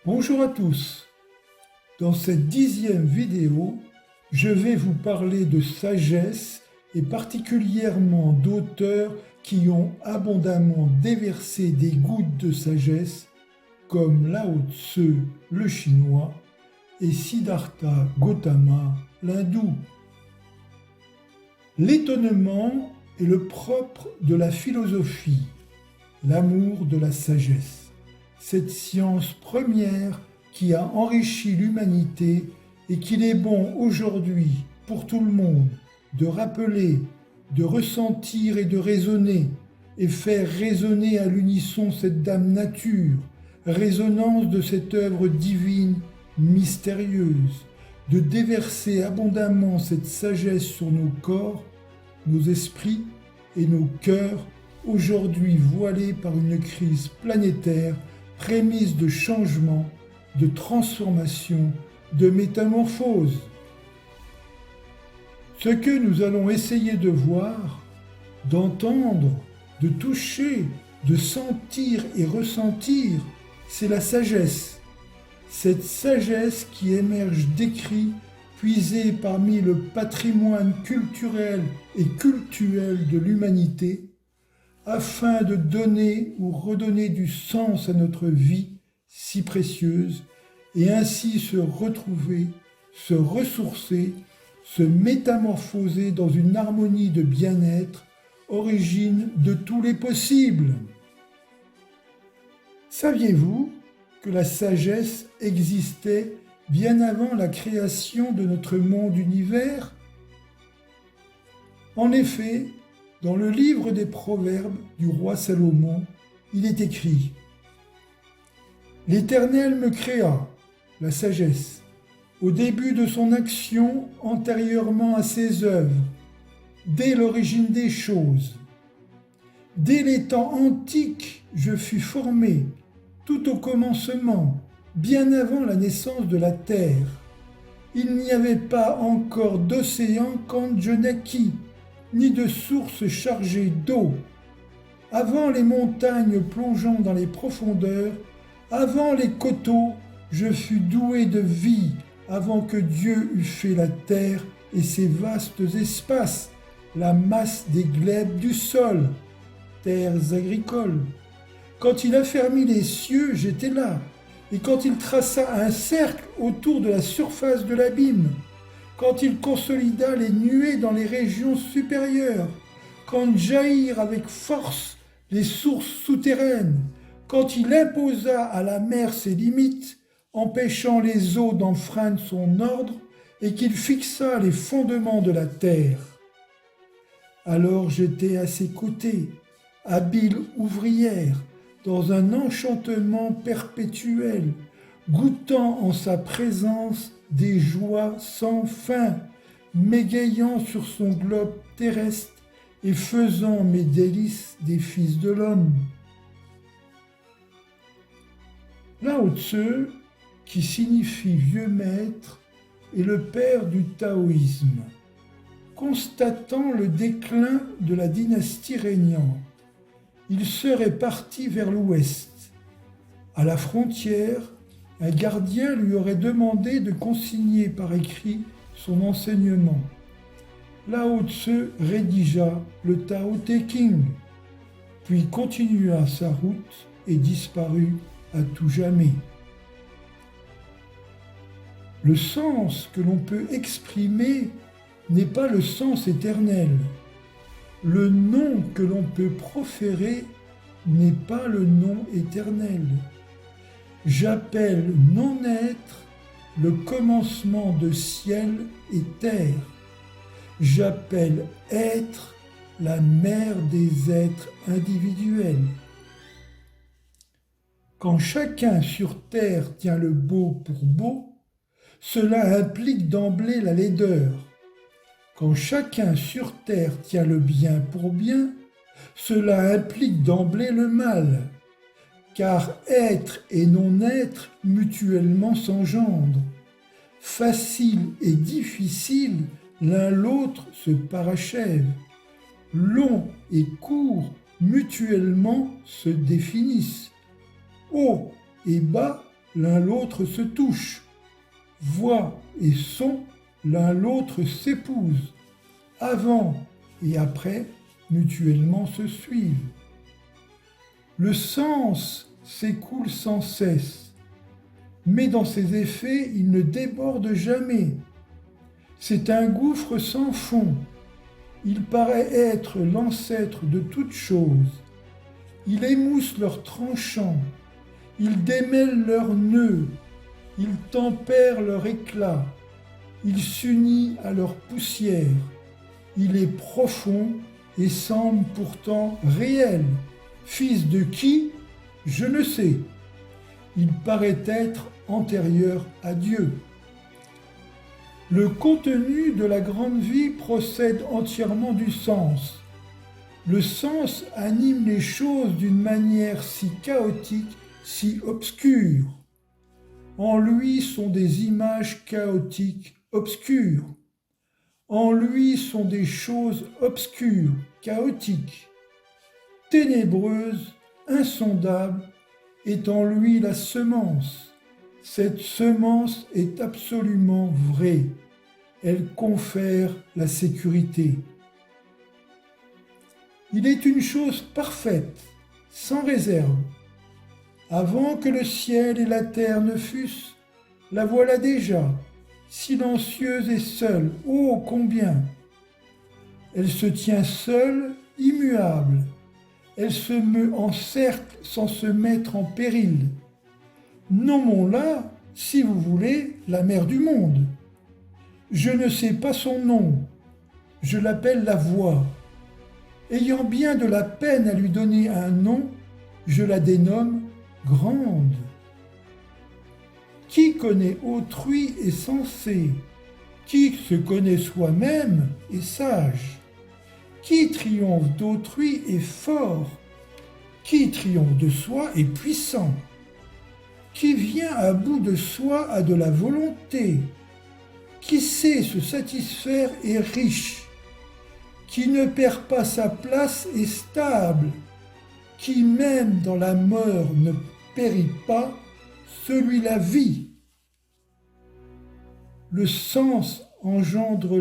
Bonjour à tous. Dans cette 10e vidéo, je vais vous parler de sagesse et particulièrement d'auteurs qui ont abondamment déversé des gouttes de sagesse comme Lao Tse, le chinois, et Siddhartha Gautama, l'hindou. L'étonnement est le propre de la philosophie, l'amour de la sagesse, cette science première qui a enrichi l'humanité et qu'il est bon aujourd'hui pour tout le monde de rappeler, de ressentir et de raisonner, et faire résonner à l'unisson cette Dame Nature, résonance de cette œuvre divine mystérieuse, de déverser abondamment cette sagesse sur nos corps, nos esprits et nos cœurs, aujourd'hui voilés par une crise planétaire, prémisse de changement, de transformation, de métamorphose. Ce que nous allons essayer de voir, d'entendre, de toucher, de sentir et ressentir, c'est la sagesse. Cette sagesse qui émerge d'écrits puisés parmi le patrimoine culturel et cultuel de l'humanité, afin de donner ou redonner du sens à notre vie si précieuse, et ainsi se retrouver, se ressourcer, se métamorphoser dans une harmonie de bien-être, origine de tous les possibles. Saviez-vous que la sagesse existait bien avant la création de notre monde-univers ? En effet, dans le livre des Proverbes du roi Salomon, il est écrit « L'Éternel me créa, la sagesse, au début de son action antérieurement à ses œuvres, dès l'origine des choses. Dès les temps antiques, je fus formé, tout au commencement, bien avant la naissance de la terre. Il n'y avait pas encore d'océan quand je naquis, ni de source chargée d'eau. Avant les montagnes plongeant dans les profondeurs, avant les coteaux, je fus doué de vie, avant que Dieu eût fait la terre et ses vastes espaces, la masse des glèbes du sol, terres agricoles. Quand il affermit les cieux, j'étais là, et quand il traça un cercle autour de la surface de l'abîme, quand il consolida les nuées dans les régions supérieures, quand jaillirent avec force les sources souterraines, quand il imposa à la mer ses limites, empêchant les eaux d'enfreindre son ordre, et qu'il fixa les fondements de la terre. Alors j'étais à ses côtés, habile ouvrière, dans un enchantement perpétuel, goûtant en sa présence des joies sans fin, m'égayant sur son globe terrestre et faisant mes délices des fils de l'homme. Lao Tse, qui signifie vieux maître, est le père du taoïsme. Constatant le déclin de la dynastie régnante, il serait parti vers l'ouest. À la frontière, un gardien lui aurait demandé de consigner par écrit son enseignement. Lao Tse rédigea le Tao Te Ching, puis continua sa route et disparut à tout jamais. Le sens que l'on peut exprimer n'est pas le sens éternel. Le nom que l'on peut proférer n'est pas le nom éternel. J'appelle non-être le commencement de ciel et terre. J'appelle être la mère des êtres individuels. Quand chacun sur terre tient le beau pour beau, cela implique d'emblée la laideur. Quand chacun sur terre tient le bien pour bien, cela implique d'emblée le mal, car être et non-être mutuellement s'engendrent. Facile et difficile, l'un l'autre se parachèvent. Long et court, mutuellement se définissent. Haut et bas, l'un l'autre se touchent. Voix et son, l'un l'autre s'épousent. Avant et après, mutuellement se suivent. Le sens s'écoule sans cesse, mais dans ses effets, il ne déborde jamais. C'est un gouffre sans fond. Il paraît être l'ancêtre de toutes choses. Il émousse leurs tranchants, il démêle leurs nœuds, il tempère leur éclat, il s'unit à leur poussière. Il est profond et semble pourtant réel. Fils de qui? Je ne sais. Il paraît être antérieur à Dieu. Le contenu de la grande vie procède entièrement du sens. Le sens anime les choses d'une manière si chaotique, si obscure. En lui sont des images chaotiques, obscures. En lui sont des choses obscures, chaotiques. Ténébreuse, insondable, est en lui la semence. Cette semence est absolument vraie. Elle confère la sécurité. Il est une chose parfaite, sans réserve. Avant que le ciel et la terre ne fussent, la voilà déjà, silencieuse et seule, ô combien! Elle se tient seule, immuable. Elle se meut en cercle sans se mettre en péril. Nommons-la, si vous voulez, la mère du monde. Je ne sais pas son nom, je l'appelle la voix. Ayant bien de la peine à lui donner un nom, je la dénomme grande. Qui connaît autrui est sensé, qui se connaît soi-même est sage. Qui triomphe d'autrui est fort, qui triomphe de soi est puissant. Qui vient à bout de soi a de la volonté, qui sait se satisfaire est riche, qui ne perd pas sa place est stable, qui même dans la mort ne périt pas, celui-là vit. Le sens engendre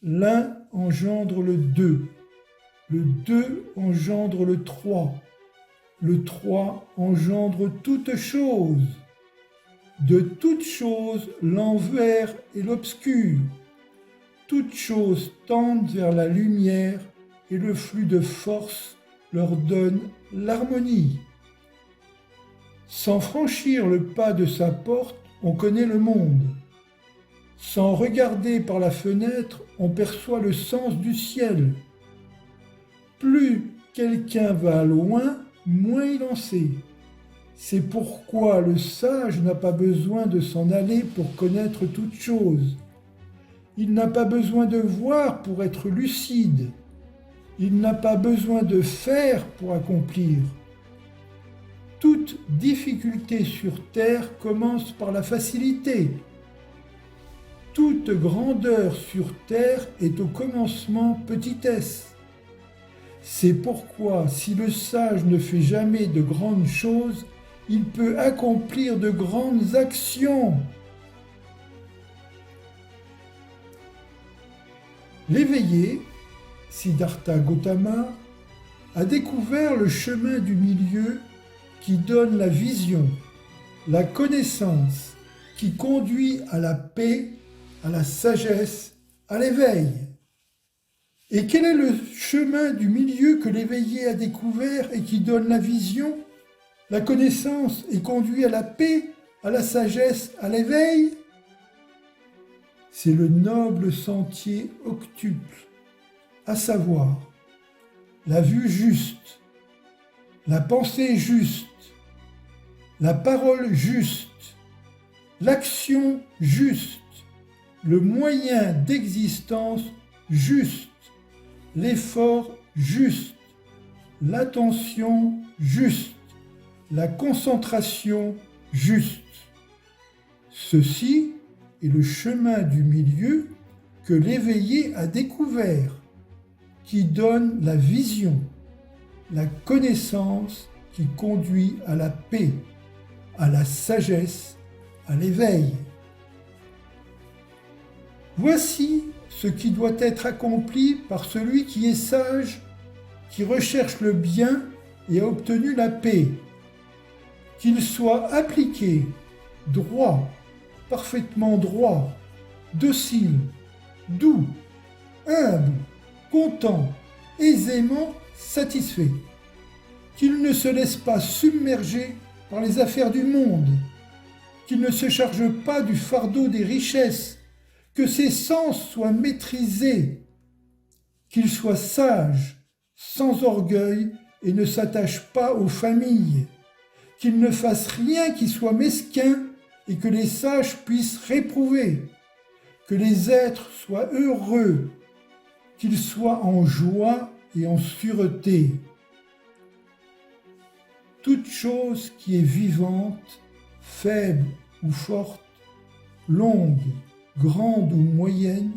l'un engendre le deux engendre le trois engendre toute chose. De toute chose, l'envers et l'obscur. Toutes choses tendent vers la lumière et le flux de force leur donne l'harmonie. Sans franchir le pas de sa porte, on connaît le monde. Sans regarder par la fenêtre, on perçoit le sens du ciel. Plus quelqu'un va loin, moins il en sait. C'est pourquoi le sage n'a pas besoin de s'en aller pour connaître toute chose. Il n'a pas besoin de voir pour être lucide. Il n'a pas besoin de faire pour accomplir. Toute difficulté sur terre commence par la facilité. Toute grandeur sur terre est au commencement petitesse. C'est pourquoi, si le sage ne fait jamais de grandes choses, il peut accomplir de grandes actions. L'éveillé, Siddhartha Gautama, a découvert le chemin du milieu qui donne la vision, la connaissance, qui conduit à la paix, à la sagesse, à l'éveil. Et quel est le chemin du milieu que l'éveillé a découvert et qui donne la vision, la connaissance et conduit à la paix, à la sagesse, à l'éveil? C'est le noble sentier octuple, à savoir la vue juste, la pensée juste, la parole juste, l'action juste, le moyen d'existence juste, l'effort juste, l'attention juste, la concentration juste. Ceci est le chemin du milieu que l'éveillé a découvert, qui donne la vision, la connaissance qui conduit à la paix, à la sagesse, à l'éveil. Voici ce qui doit être accompli par celui qui est sage, qui recherche le bien et a obtenu la paix. Qu'il soit appliqué, droit, parfaitement droit, docile, doux, humble, content, aisément satisfait. Qu'il ne se laisse pas submerger par les affaires du monde, qu'il ne se charge pas du fardeau des richesses, que ses sens soient maîtrisés, qu'il soit sage, sans orgueil et ne s'attache pas aux familles, qu'il ne fasse rien qui soit mesquin et que les sages puissent réprouver, que les êtres soient heureux, qu'ils soient en joie et en sûreté. Toute chose qui est vivante, faible ou forte, longue, grande ou moyenne,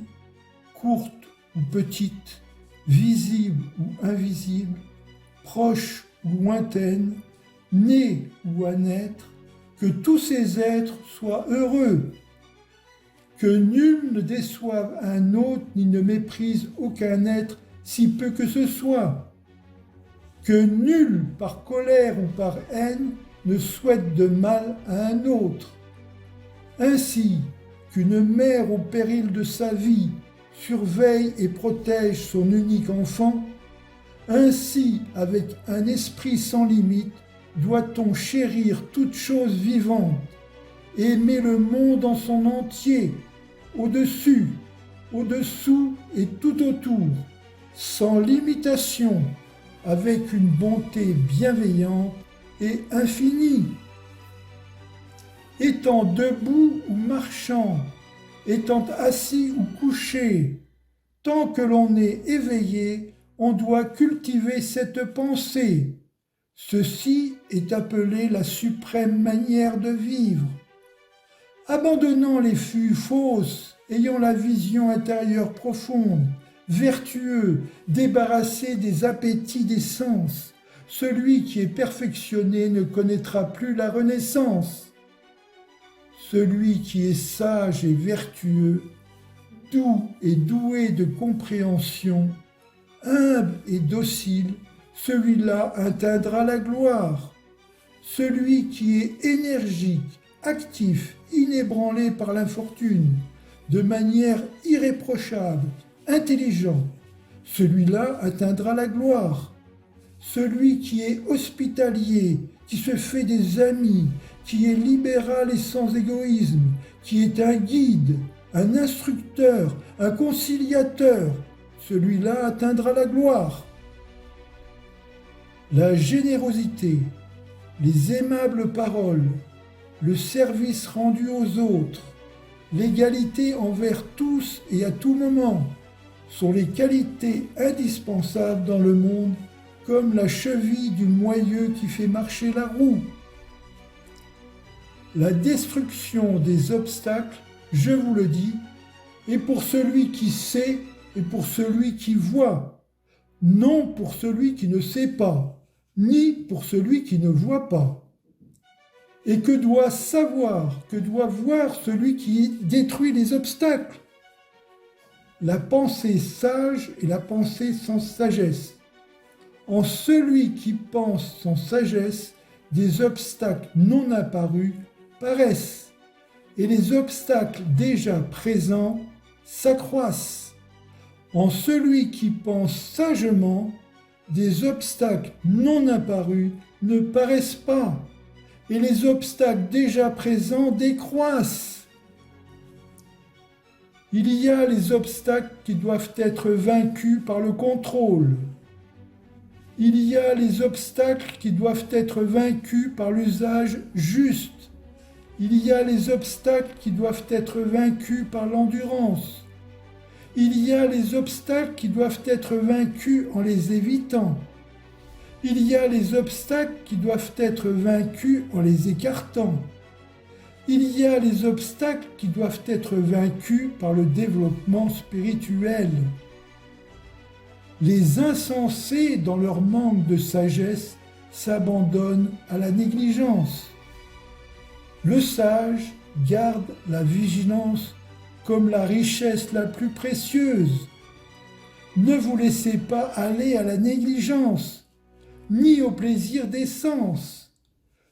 courte ou petite, visible ou invisible, proche ou lointaine, née ou à naître, que tous ces êtres soient heureux, que nul ne déçoive un autre ni ne méprise aucun être, si peu que ce soit, que nul, par colère ou par haine, ne souhaite de mal à un autre. Ainsi qu'une mère au péril de sa vie surveille et protège son unique enfant, ainsi, avec un esprit sans limite, doit-on chérir toute chose vivante, aimer le monde en son entier, au-dessus, au-dessous et tout autour, sans limitation, avec une bonté bienveillante et infinie. Étant debout ou marchant, étant assis ou couché, tant que l'on est éveillé, on doit cultiver cette pensée. Ceci est appelé la suprême manière de vivre. Abandonnant les vues fausses, ayant la vision intérieure profonde, vertueux, débarrassé des appétits des sens, celui qui est perfectionné ne connaîtra plus la renaissance. Celui qui est sage et vertueux, doux et doué de compréhension, humble et docile, celui-là atteindra la gloire. Celui qui est énergique, actif, inébranlé par l'infortune, de manière irréprochable, intelligent, celui-là atteindra la gloire. Celui qui est hospitalier, qui se fait des amis, qui est libéral et sans égoïsme, qui est un guide, un instructeur, un conciliateur, celui-là atteindra la gloire. La générosité, les aimables paroles, le service rendu aux autres, l'égalité envers tous et à tout moment sont les qualités indispensables dans le monde, comme la cheville du moyeu qui fait marcher la roue. La destruction des obstacles, je vous le dis, est pour celui qui sait et pour celui qui voit, non pour celui qui ne sait pas, ni pour celui qui ne voit pas. Et que doit savoir, que doit voir celui qui détruit les obstacles? La pensée sage et la pensée sans sagesse. En celui qui pense sans sagesse, des obstacles non apparus paraissent, et les obstacles déjà présents s'accroissent. En celui qui pense sagement, des obstacles non apparus ne paraissent pas, et les obstacles déjà présents décroissent. Il y a les obstacles qui doivent être vaincus par le contrôle. Il y a les obstacles qui doivent être vaincus par l'usage juste. Il y a les obstacles qui doivent être vaincus par l'endurance. Il y a les obstacles qui doivent être vaincus en les évitant. Il y a les obstacles qui doivent être vaincus en les écartant. Il y a les obstacles qui doivent être vaincus par le développement spirituel. Les insensés, dans leur manque de sagesse, s'abandonnent à la négligence. Le sage garde la vigilance comme la richesse la plus précieuse. Ne vous laissez pas aller à la négligence, ni au plaisir des sens.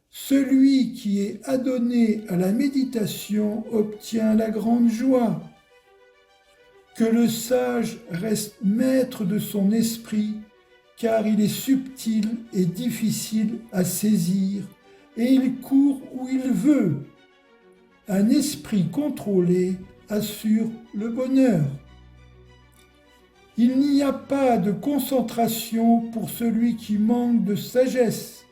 Celui qui est adonné à la méditation obtient la grande joie. Que le sage reste maître de son esprit, car il est subtil et difficile à saisir, et il court où il veut. Un esprit contrôlé assure le bonheur. Il n'y a pas de concentration pour celui qui manque de sagesse.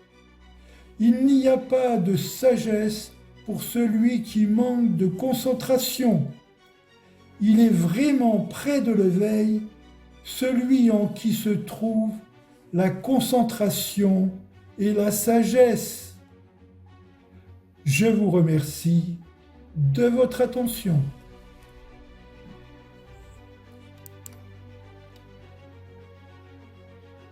Il n'y a pas de sagesse pour celui qui manque de concentration. Il est vraiment près de l'éveil, celui en qui se trouve la concentration et la sagesse. Je vous remercie de votre attention.